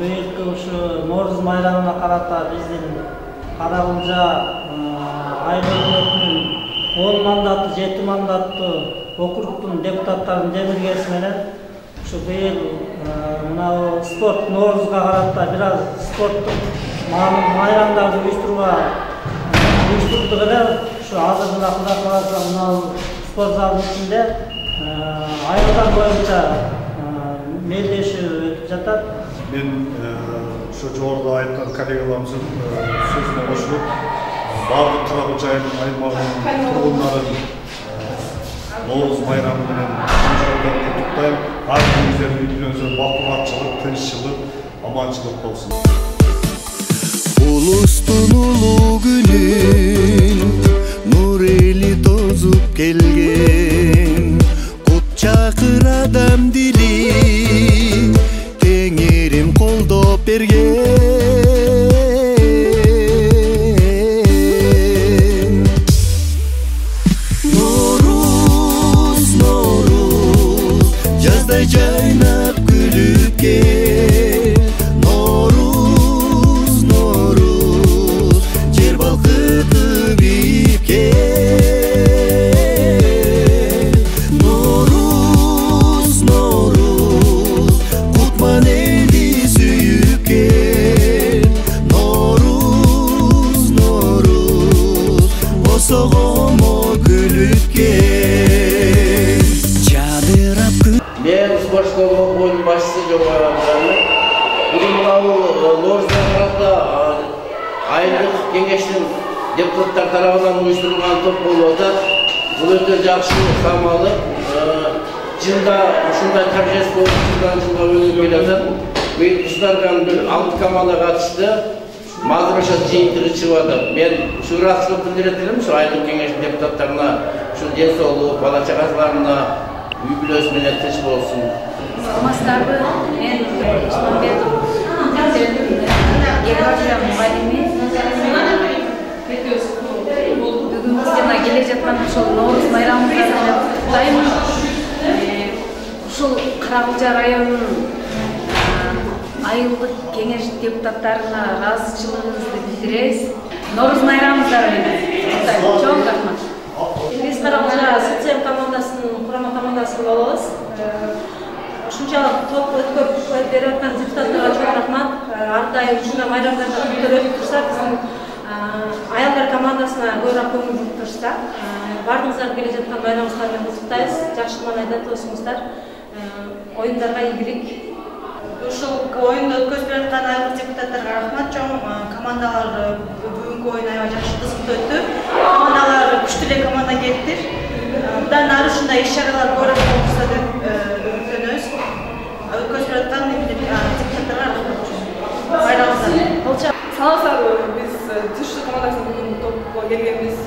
быйылкы ушу Нооруз майрамына карата биздин Каракылжа айыл өкмөтүнүн 10 мандаттуу, 7 мандаттуу округдун депутаттарынын жемиргеси менен ушу быйыл мына спорт Ноорузга карата бир аз спорттук майрамдарды уюштурдук эле. Ушу азыр мына Кудай кааласа мына спорт залдын ичинде айылдар боюнча мелдешүү өтүп жатат. Мен ушу жогоруда айткан коллегаларымыздын сөзүнө кошулуп, бардык Каракылжа аймагынын тургундарын Нооруз майрамы менен куттуктайм. Ар бириңиздердин үй-бүлөңүздөр бакубатчылык, тынччылык, аманчылык болсун. Улустун улуу күнүн нур эли тозуп келген, кут чакыр адам дили Теңирим колдоп берген. Нооруз, Нооруз, жаздай жайнап күлүп кел. Нооруз, Нооруз, жер балкытып ийип кел. Нооруз, Нооруз, кутман элди сүйүп кел. Нооруз, Нооруз, босогомо күлүп кел. Жадырап Мен спорт клубунун башчысы Жогору. Бүгүн Ноорузга карата айылдык кеңештин депутаттар тарабынан уюштурулган топ болуп атат. Бул өтө жакшы самалы. Жылда ушундай торжество жылдан жылга өнүгүп келатат. Быйыл кыздардан 6 команда катышты. Азыр ошо жыйынтыгы чыгып атат. Мен ушу ыраазычылык билдирет элем ушу айылдык кеңештин депутаттарына, ушу ден соолук, бала чагасыларына үй-бүлөсү менен тынч болсун. Саламатсыздарбы? Мен Ишмамбетов география мугалими. Бүгүн бизден келе жаткан ушул Нооруз майрамыбыз менен куттуктайм. Ушул Каракылжа районунун айылдык кеңеш депутаттарына ыраазычылыгыбызды билдиребиз. Нооруз майрамыңыздар менен. Чоң рахмат. Биз Каракылжа СЦМ командасынын курама командасында болобуз. Ушунчалык топ өткөрүп берип аткан депутаттарга чоң рахмат. Ар дайым ушундай майрамдарда өтүп турса, биздин аялдар командасына көбүрөөк көңүл буруп турушса, бардыгыңыздарды келе жаткан майрамыңыздар менен куттуктайбыз. Жакшы маанайда тосуңуздар. Оюндарга ийгилик. Ушул оюнду өткөзүп жаткан айылдык депутаттарга рахмат. Чоң командалар бүгүнкү оюн аябай жакшы кызыктуу өттү. Командалар күчтүү эле команда келиптир. Мындан ары ушундай иш-чаралар көбүрөөк болуп турса деп үмүттөнөбүз. Өткөзүп жаткан депутаттарга рахмат. Саламатсыздарбы? Биз Түштүк командасынын бүгүн топко келгенбиз.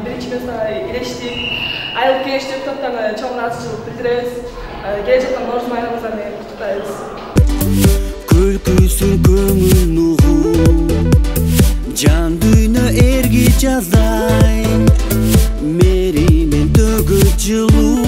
Биринчи место ээлештик. Айыл кеңеш депутаттарына чоң ыраазычылык билдиребиз. Келе жаткан Нооруз майрамыңыздар менен куттуктайбыз. Күлкүсүн көңүл нугу, жан дүйнө эрги жаздай, меринен төгөт жылуу.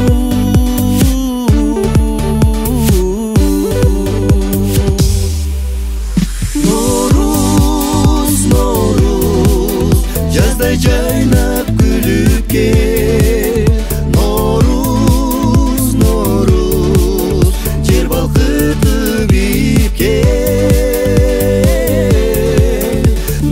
Нооруз, Нооруз, жаздай жайнап күлүп кел. Нооруз, Нооруз, жер балкытып ийип кел.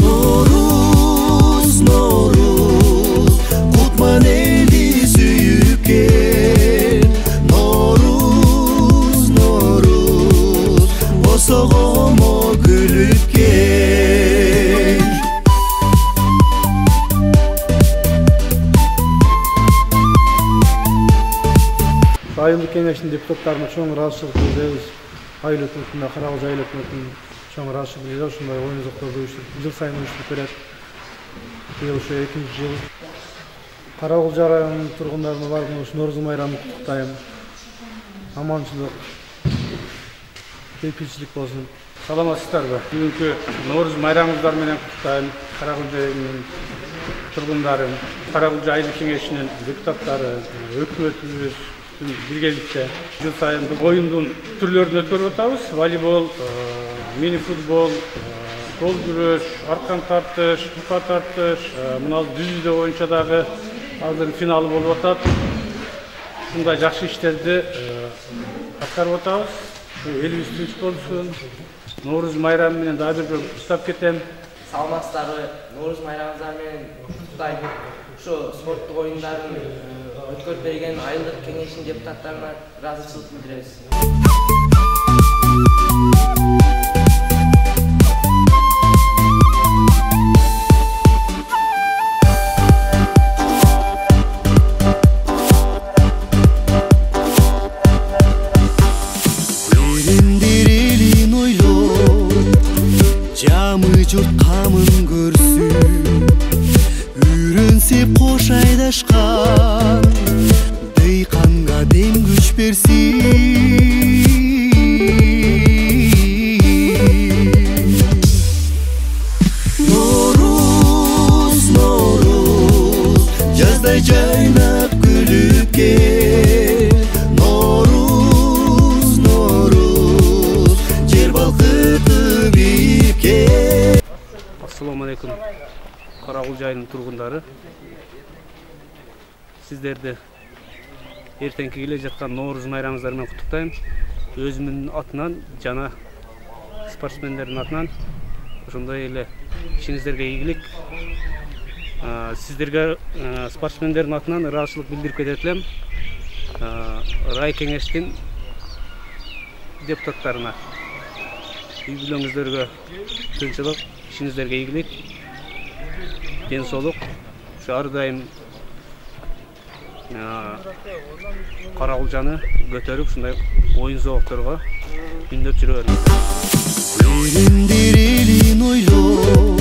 Нооруз, Нооруз, кутман элди сүйүп кел. Нооруз, Нооруз, босогомо күлүп кел. Айылдык кеңештин депутаттарына чоң ыраазычылык билдиребиз. Айыл өкмөтүнө, Каракылжа айыл өкмөтүнө чоң ыраазычылык билдиребиз. Ушундай оюн-зокторду жыл сайын уюштуруп берет. Быйыл ушу 2-нчи жыл. Каракылжа районунун тургундарына бардым ушу Нооруз майрамын куттуктайм. Аманчылык, кейпичилик болсун. Саламатсыздарбы? Бүгүнкү Нооруз майрамыңыздар менен куттуктайм. Каракылжанын тургундарын, Каракылжа айыл кеңешинин депутаттары, өкмөтүбүз биргеликте жыл сайын оюндун түрлөрүн өткөрүп атабыз. Волейбол, мини футбол, кол күрөш, аркан тартыш, бука тартыш, мына дүзүдө боюнча дагы азыр финалы болуп атат. Ушундай жакшы иштерди аткарып атабыз. Элибиз тынч болсун. Нооруз майрамы менен дагы бир жолу куттап кетем. Саламатсыздарбы, Нооруз майрамыңыздар менен куттайм. Ушу спорттук оюндардын өткөрүп берген айылдык кеңешинин депутаттарына ыраазычылык билдиребиз. Жамы жұрт қамын көрсін, үйренсеп қош айдашқан, дыйқанға дем күш берсін. Нооруз, нооруз, жаздай жайнап күліп кел. Нооруз, нооруз, жер балқытып иіп. Ассаламу алейкум, Карагул жайынын тургундары. Сиздерди эртеңки келе жаткан Нооруз майрамыңыздар менен куттуктайм. Өзүмдүн атынан жана спортсмендердин атынан ошондой эле ишиңиздерге ийгилик. Сиздерге спортсмендердин атынан ыраазычылык билдирип кетет элем. Рай кеңештин депутаттарына үй бүлөңүздөргө тынчылык, ишиңиздерге ийгилик, ден соолук. Ар дайым Карагулжаны көтөрүп, ушундай оюн зоокторго үндөп жүрө бериңиздер. Элимдер элин ойлоп,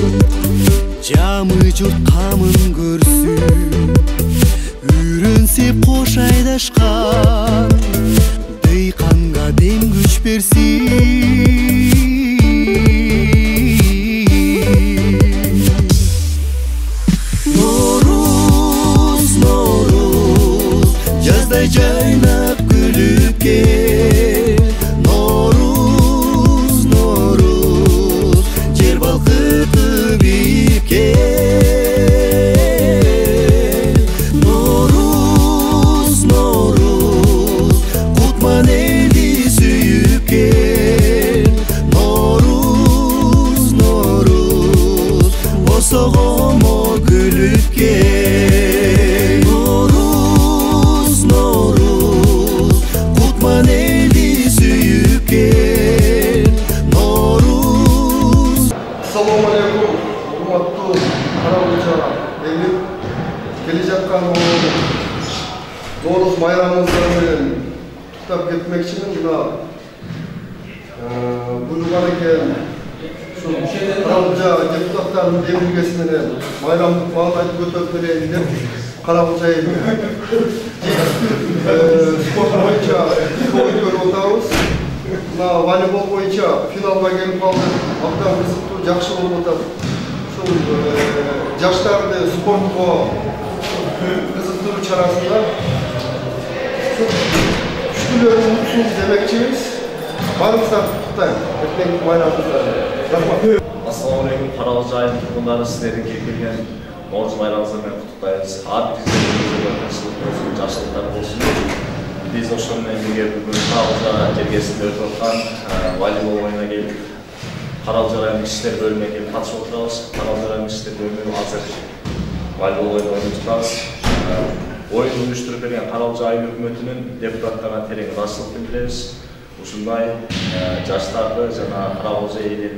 жамы жұрт камын көрсүн, үйрөнсеп кош айдашкан, дыйканга дем күч берсин. Нооруз, нооруз, жаздай жайнап күлүп кел. Нооруз, нооруз, жер балкытып ийип кел. Нооруз, нооруз, кутман элди сүйүп кел. Нооруз, нооруз, босогомо күлүп кел. Нооруз, нооруз, кутман элди сүйүп кел. Нооруз. Ассаламу алейкум, урматтуу Карагулча эли. Келе жаткан Нооруз майрамыңыздар менен куттап кетмекчимин. Буюрган экен Карагулча депутаттарынын демилгеси менен майрамдык маалайды көтөрүп берейин деп Карагулча эли спорт боюнча өткөрүп атабыз. Волейбол боюнча финалга келип калдык. Абдан кызыктуу, жакшы болуп атат. Ушул жаштарды спортко кызыктыруу чарасында күчтүүлөрүн унутсун демекчибиз. Баарыңыздарды куттайм. Эртеңки майрамыңыздар. Рахмат. Ассаламу алейкум, Карагул жайынын тургундары, сиздердин келген Нооруз майрамыңыздар менен куттуктайбыз. Ар бирибизге тынччылык болсун, жакшылыктар болсун. Биз ошол менен бирге бүгүн Карагулжа жергесинде өтүп аткан волейбол оюнуна келип, Карагулжа райондук иштер бөлүмүнө келип катышып отурабыз. Карагулжа райондук иштер бөлүмү азыр волейбол оюну ойноп жатабыз. Оюнду уюштуруп берген Карагулжа айыл өкмөтүнүн депутаттарына терең ыраазычылык билдиребиз. Ушундай жаштарды жана Карагулжа элин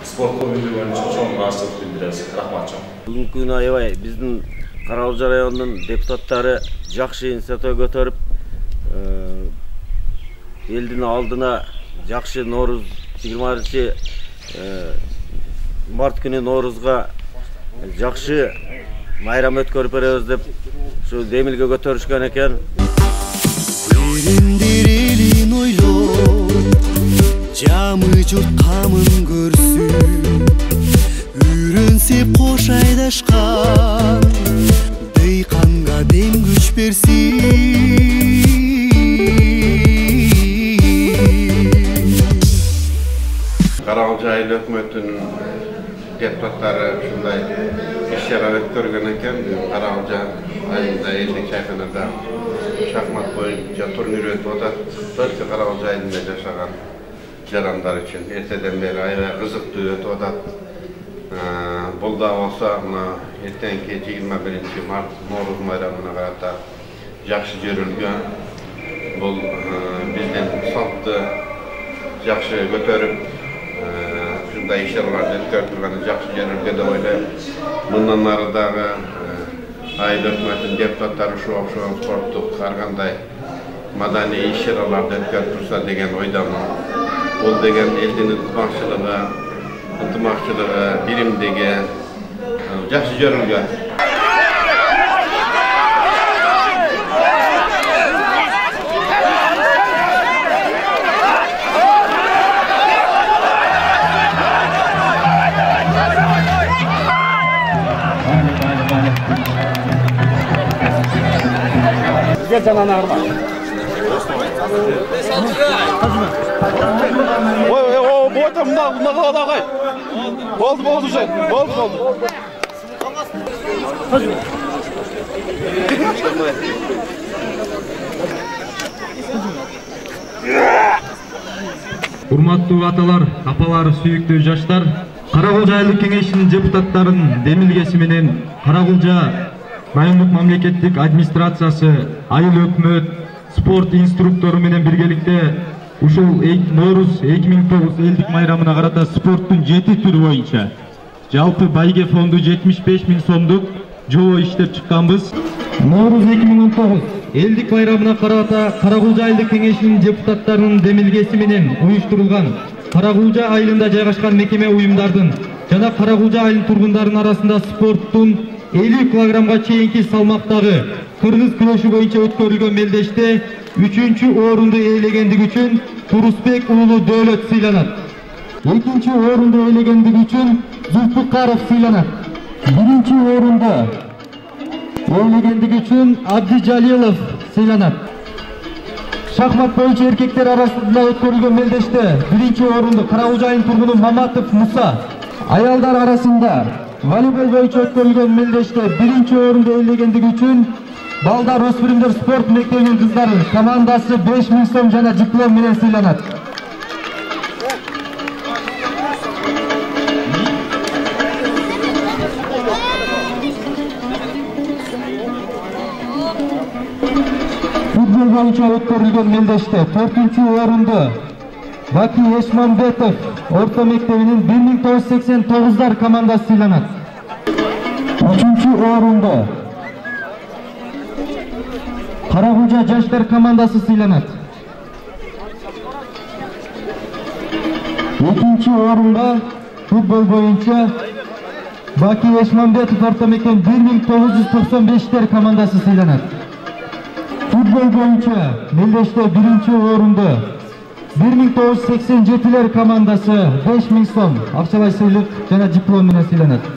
спортко үндөгөн үчүн чоң ыраазычылык билдиребиз. Рахмат чоң. Бүгүнкү күнү аябай биздин Карагулжа районунун депутаттары жакшы инициатива көтөрүп, элдин алдына жакшы Нооруз 20 март күнү Ноорузга жакшы майрам өткөрүп беребиз деп ушу демилге көтөрүшкөн экен. Элимдер элин ойлоп, жамы жұрт камын көрсүн, үйрөнсеп кош айдашкан, дыйканга дем күч берсин. Karalca Aylı Hökümeti'nin deputatları şunday işler ötkörgen eken Karalca ayında 50 çayxanada şahmat boyunca turnir ötüp otat. Belki Karalca ayında yaşagan jaranlar için erteden beri ayga kızıktı ötüp otat. Бұл да болса, ертең 21 март Наурыз майрамына қарата жақсы жүрілген. Бұл бізден салтты жақсы көтеріп, шындай işlerlerde өткөртілгені жақсы жүрілген деп ойлаймын. Бұндан арыдағы Айыл өкіметінің депутаттары шуақ спорттық қарғандай madani işlerlerde өткөріп тұрса деген ойдамын. Бұл деген елдің ынтымақшылығы, биримдиги жақсы жүрілген. Бізге жанан арма. Бойта мына ағай. Болды жай. Болды. Урматтуу аталар, апалар, сүйүктүү жаштар, Карагулжа айылдык кеңешинин депутаттарынын демилгеси менен Карагулжа райондук мамлекеттик администрациясы, айыл өкмөт, спорт инструктору менен биргеликте ушул Норуз 2009 элдик майрамына карата спорттун 7 түрү боюнча жалпы байге фонду 75 000 сомдук жобо иштеп чыкканбыз. Норуз 2019 элдик майрамына карата Карагулжа айылдык кеңешинин депутаттарынын демилгеси менен уюштурулган Карагулжа айылында жайгашкан мекеме уюмдардын жана Карагулжа айылынын тургундарынын арасында спорттун 50 килограммга чейинки салмактагы кыргыз күрөшү боюнча өткөрүлгөн мелдеште 3-орунду ээлегендиги үчүн Турусбек уулу Дөөлөт сыйланат. 2-орунду ээлегендиги үчүн Зулпукаров сыйланат. 1-орунду ээлегендиги үчүн Абдижалилов сыйланат. Шахмат боюнча эркектер арасында өткөрүлгөн мелдеште 1-орунду Карагулжа айылынын тургуну Маматов Муса, аялдар арасында волейбол боюнча өткөрүлгөн мелдеште 1-орунду ээлегендиги үчүн Балдар өспүрүмдөр спорт мектебинин кыздары командасы 5 000 сом жана диплом менен сыйланат. Футбол боюнча өткөрүлгөн мелдеште 4-орунду Баки Эшманбетов орто мектебинин 1989 командасы сыйланат. 3-орунду Карагулжа жаштар командасы сыйланат. 2-орунга футбол боюнча Баки Эшманбетов орто мектебинин 1995 командасы сыйланат. Футбол боюнча мелдеште 1-орунду 1987 командасы 5 000 сом акчалай сыйлык жана диплом менен сыйланат.